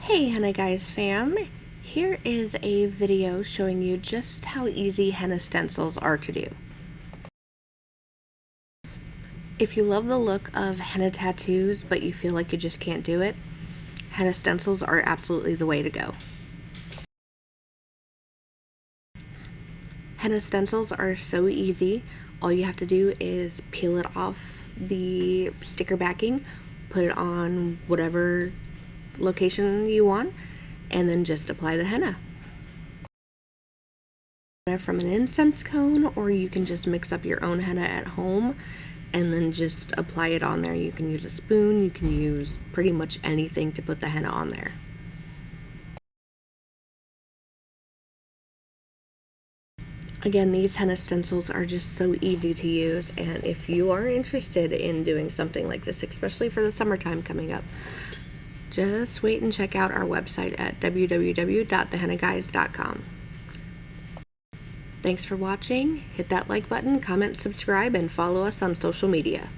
Hey Henna Guys Fam, here is a video showing you just how easy henna stencils are to do. If you love the look of henna tattoos but you feel like you just can't do it, henna stencils are absolutely the way to go. Henna stencils are so easy. All you have to do is peel it off the sticker backing, put it on whatever location you want, and then just apply the henna. From an incense cone, or you can just mix up your own henna at home and then just apply it on there. You can use a spoon, you can use pretty much anything to put the henna on there. Again, these henna stencils are just so easy to use, and if you are interested in doing something like this, especially for the summertime coming up, just wait and check out our website at www.thehennaguys.com. Thanks for watching. Hit that like button, comment, subscribe, and follow us on social media.